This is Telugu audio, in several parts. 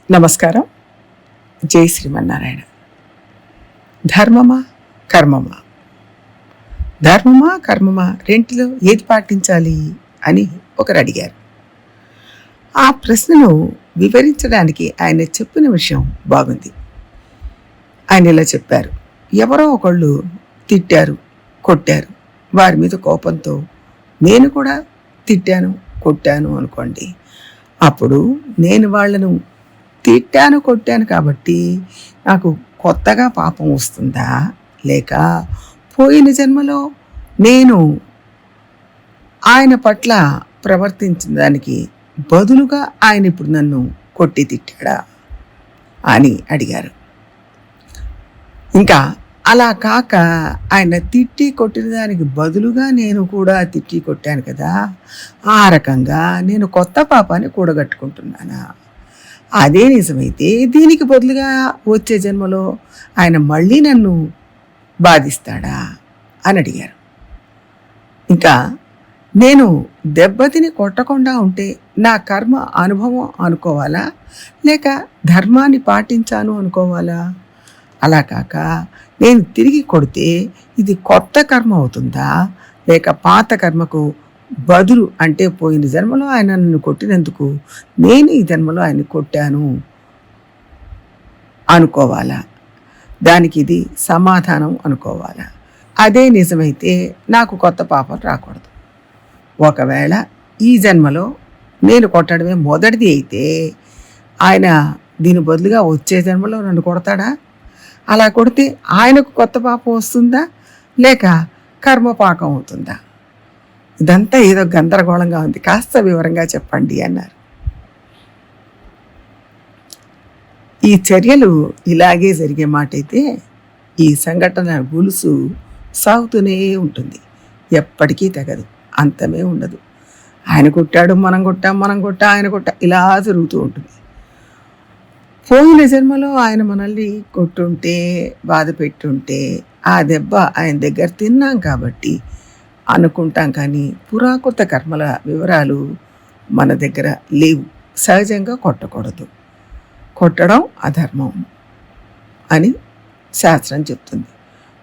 నమస్కారం. జై శ్రీమన్నారాయణ. ధర్మమా కర్మమా? ధర్మమా కర్మమా రెంటిలో ఏది పాటించాలి అని ఒకరు అడిగారు. ఆ ప్రశ్నను వివరించడానికి ఆయన చెప్పిన విషయం బాగుంది. ఆయన ఇలా చెప్పారు. ఎవరో ఒకళ్ళు తిట్టారు, కొట్టారు. వారి మీద కోపంతో నేను కూడా తిట్టాను, కొట్టాను అనుకోండి. అప్పుడు నేను వాళ్ళను తిట్టాను, కొట్టాను కాబట్టి నాకు కొత్తగా పాపం వస్తుందా? లేక పోయిన జన్మలో నేను ఆయన పట్ల ప్రవర్తించిన దానికి బదులుగా ఆయన ఇప్పుడు నన్ను కొట్టి తిట్టాడా అని అడిగారు. ఇంకా అలా కాక ఆయన తిట్టి కొట్టిన దానికి బదులుగా నేను కూడా తిట్టి కొట్టాను కదా, ఆ రకంగా నేను కొత్త పాపాన్ని కూడగట్టుకుంటున్నానా? అదే నిజమైతే దీనికి బదులుగా వచ్చే జన్మలో ఆయన మళ్ళీ నన్ను బాధిస్తాడా అని అడిగారు. ఇంకా నేను దెబ్బతిని కొట్టకుండా ఉంటే నా కర్మ అనుభవం అనుకోవాలా, లేక ధర్మాన్ని పాటించాను అనుకోవాలా? అలా కాక నేను తిరిగి కొడితే ఇది కొత్త కర్మ అవుతుందా, లేక పాత కర్మకు బదులు, అంటే పోయిన జన్మలో ఆయన నన్ను కొట్టినందుకు నేను ఈ జన్మలో ఆయన కొట్టాను అనుకోవాలా? దానికి ఇది సమాధానం అనుకోవాలా? అదే నిజమైతే నాకు కొత్త పాపం రాకూడదు. ఒకవేళ ఈ జన్మలో నేను కొట్టడమే మొదటిది అయితే ఆయన దీని బదులుగా వచ్చే జన్మలో నన్ను కొడతాడా? అలా కొడితే ఆయనకు కొత్త పాపం వస్తుందా, లేక కర్మపాకం అవుతుందా? ఇదంతా ఏదో గందరగోళంగా ఉంది, కాస్త వివరంగా చెప్పండి అన్నారు. ఈ చర్యలు ఇలాగే జరిగే మాట అయితే ఈ సంఘటన గొలుసు సాగుతూనే ఉంటుంది, ఎప్పటికీ తెగదు, అంతమే ఉండదు. ఆయన కొట్టాడు, మనం కొట్టాం, మనం కొట్టా, ఆయన కొట్టా, ఇలా జరుగుతూ ఉంటుంది. పోయిన జన్మలో ఆయన మనల్ని కొట్టుంటే, బాధ పెట్టుంటే ఆ దెబ్బ ఆయన దగ్గర తిన్నాం కాబట్టి అనుకుంటాం, కానీ పురాకృత కర్మల వివరాలు మన దగ్గర లేవు. సహజంగా కొట్టకూడదు, కొట్టడం అధర్మం అని శాస్త్రం చెప్తుంది.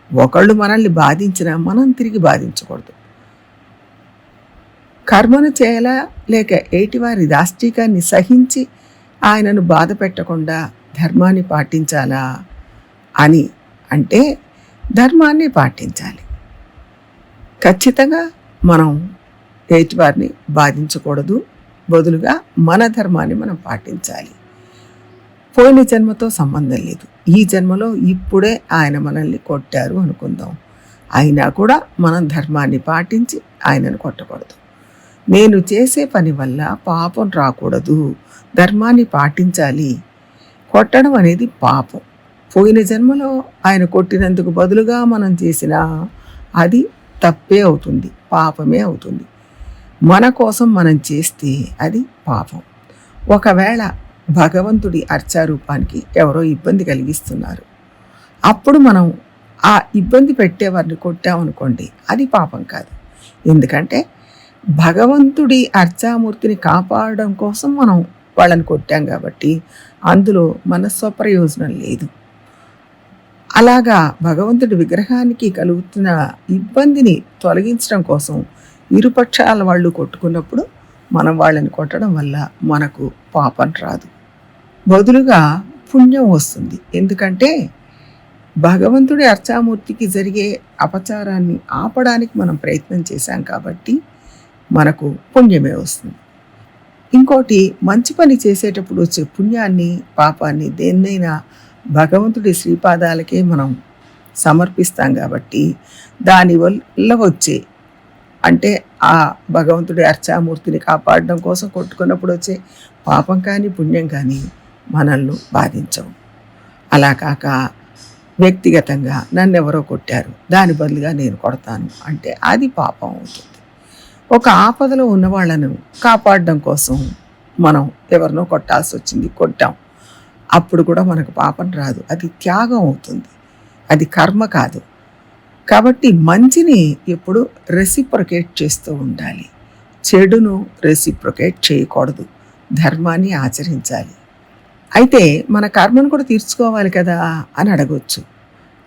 ఒకళ్ళు మనల్ని బాధించినా మనం తిరిగి బాధించకూడదు. కర్మను చేయాలా, లేక ఏటివారి దాష్టికాన్ని సహించి ఆయనను బాధ పెట్టకుండా ధర్మాన్ని పాటించాలా అని అంటే ధర్మాన్ని పాటించాలి. ఖచ్చితంగా మనం ఎదుటివారిని బాధించకూడదు, బదులుగా మన ధర్మాన్ని మనం పాటించాలి. పోయిన జన్మతో సంబంధం లేదు. ఈ జన్మలో ఇప్పుడే ఆయన మనల్ని కొట్టారు అనుకుందాం, అయినా కూడా మనం ధర్మాన్ని పాటించి ఆయనను కొట్టకూడదు. నేను చేసే పని వల్ల పాపం రాకూడదు, ధర్మాన్ని పాటించాలి. కొట్టడం అనేది పాపం. పోయిన జన్మలో ఆయన కొట్టినందుకు బదులుగా మనం చేసిన అది తప్పే అవుతుంది, పాపమే అవుతుంది. మన కోసం మనం చేస్తే అది పాపం. ఒకవేళ భగవంతుడి అర్చారూపానికి ఎవరో ఇబ్బంది కలిగిస్తున్నారు, అప్పుడు మనం ఆ ఇబ్బంది పెట్టేవారిని కొట్టామనుకోండి, అది పాపం కాదు. ఎందుకంటే భగవంతుడి అర్చామూర్తిని కాపాడడం కోసం మనం వాళ్ళని కొట్టాం కాబట్టి అందులో మన స్వప్రయోజనం లేదు. అలాగా భగవంతుడి విగ్రహానికి కలుగుతున్న ఇబ్బందిని తొలగించడం కోసం ఇరుపక్షాల వాళ్ళు కొట్టుకున్నప్పుడు మనం వాళ్ళని కొట్టడం వల్ల మనకు పాపం రాదు, బదులుగా పుణ్యం వస్తుంది. ఎందుకంటే భగవంతుడి అర్చామూర్తికి జరిగే అపచారాన్ని ఆపడానికి మనం ప్రయత్నం చేశాం కాబట్టి మనకు పుణ్యమే వస్తుంది. ఇంకోటి, మంచి పని చేసేటప్పుడు వచ్చే పుణ్యాన్ని, పాపాన్ని దేన్నైనా భగవంతుడి శ్రీపాదాలకే మనం సమర్పిస్తాం కాబట్టి దానివల్ల వచ్చే, అంటే ఆ భగవంతుడి అర్చామూర్తిని కాపాడడం కోసం కొట్టుకున్నప్పుడు వచ్చే పాపం కానీ పుణ్యం కానీ మనల్ని బాధించవు. అలా కాక వ్యక్తిగతంగా నన్ను ఎవరో కొట్టారు, దాని బదులుగా నేను కొడతాను అంటే అది పాపం అవుతుంది. ఒక ఆపదలో ఉన్న వాళ్ళను కాపాడడం కోసం మనం ఎవరినో కొట్టాల్సి వచ్చింది, కొట్టాం, అప్పుడు కూడా మనకు పాపం రాదు, అది త్యాగం అవుతుంది, అది కర్మ కాదు. కాబట్టి మంచిని ఎప్పుడు రెసిప్రొకేట్ చేస్తూ ఉండాలి, చెడును రెసిప్రొకేట్ చేయకూడదు, ధర్మాన్ని ఆచరించాలి. అయితే మన కర్మను కూడా తీర్చుకోవాలి కదా అని అడగొచ్చు.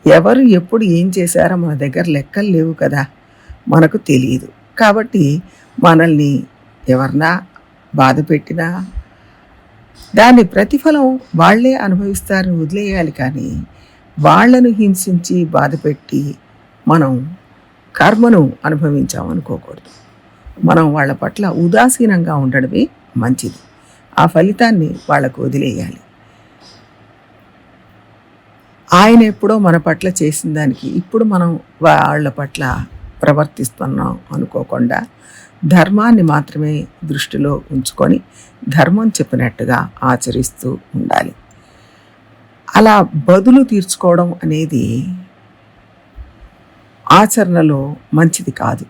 ఎవరు ఎప్పుడు ఏం చేశారో మన దగ్గర లెక్కలు లేవు కదా, మనకు తెలియదు. కాబట్టి మనల్ని ఎవరన్నా బాధ పెట్టినా దాని ప్రతిఫలం వాళ్ళే అనుభవిస్తారని వదిలేయాలి. కానీ వాళ్ళను హింసించి బాధపెట్టి మనం కర్మను అనుభవించామనుకోకూడదు. మనం వాళ్ళ పట్ల ఉదాసీనంగా ఉండడమే మంచిది. ఆ ఫలితాన్ని వాళ్ళకు వదిలేయాలి. ఆయన ఎప్పుడో మన పట్ల చేసిన దానికి ఇప్పుడు మనం వాళ్ళ పట్ల ప్రవర్తిస్తున్నాం అనుకోకుండా ధర్మాన్ని మాత్రమే దృష్టిలో ఉంచుకొని ధర్మం చెప్పినట్టుగా ఆచరిస్తూ ఉండాలి. అలా బదులు తీర్చుకోవడం అనేది ఆచరణలో మంచిది కాదు.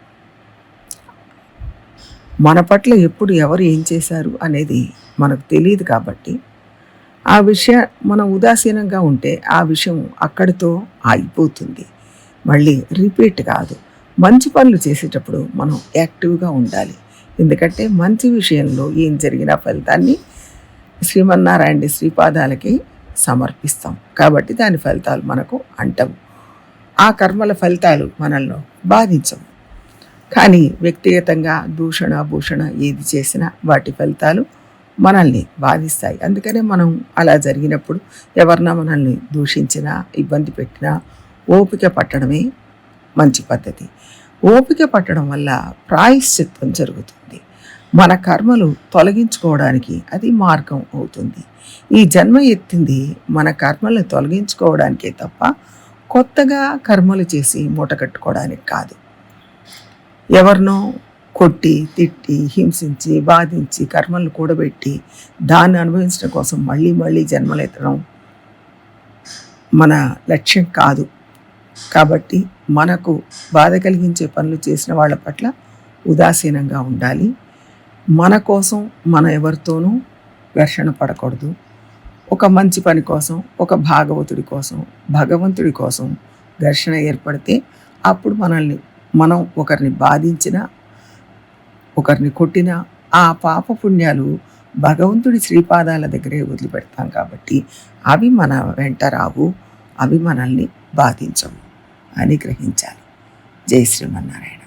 మన పట్ల ఎప్పుడు ఎవరు ఏం చేశారు అనేది మనకు తెలియదు. కాబట్టి ఆ విషయం మనం ఉదాసీనంగా ఉంటే ఆ విషయం అక్కడితో ఆగిపోతుంది, మళ్ళీ రిపీట్ కాదు. మంచి పనులు చేసేటప్పుడు మనం యాక్టివ్గా ఉండాలి. ఎందుకంటే మంచి విషయంలో ఏం జరిగిన ఫలితాన్ని శ్రీమన్నారాయణ శ్రీపాదాలకి సమర్పిస్తాం. కాబట్టి దాని ఫలితాలు మనకు అంటవు. ఆ కర్మల ఫలితాలు మనల్ని బాధించవు. కానీ వ్యక్తిగతంగా దూషణ భూషణ ఏది చేసినా వాటి ఫలితాలు మనల్ని బాధిస్తాయి. అందుకనే మనం అలా జరిగినప్పుడు ఎవరన్నా మనల్ని దూషించినా ఇబ్బంది పెట్టినా ఓపిక పట్టడమే మంచి పద్ధతి. ఓపిక పట్టడం వల్ల ప్రాయశ్చిత్తం జరుగుతుంది. మన కర్మలు తొలగించుకోవడానికి అది మార్గం అవుతుంది. ఈ జన్మ ఎత్తింది మన కర్మలను తొలగించుకోవడానికే తప్ప కొత్తగా కర్మలు చేసి మూటకట్టుకోవడానికి కాదు. ఎవరినో కొట్టి తిట్టి హింసించి బాధించి కర్మలను కూడబెట్టి దాన్ని అనుభవించడం కోసం మళ్ళీ మళ్ళీ జన్మలెత్తడం మన లక్ష్యం కాదు. కాబట్టి మనకు బాధ కలిగించే పనులు చేసిన వాళ్ళ పట్ల ఉదాసీనంగా ఉండాలి. మన కోసం మనం ఎవరితోనూ ఘర్షణ పడకూడదు. ఒక మంచి పని కోసం, ఒక భాగవతుడి కోసం, భగవంతుడి కోసం ఘర్షణ ఏర్పడితే అప్పుడు మనం ఒకరిని బాధించినా ఒకరిని కొట్టినా ఆ పాపపుణ్యాలు భగవంతుడి శ్రీపాదాల దగ్గరే వదిలిపెడతాం. కాబట్టి అవి మన వెంట రావు, అవి మనల్ని బాధించవు అని గ్రహించాలి. జై శ్రీమన్నారాయణ.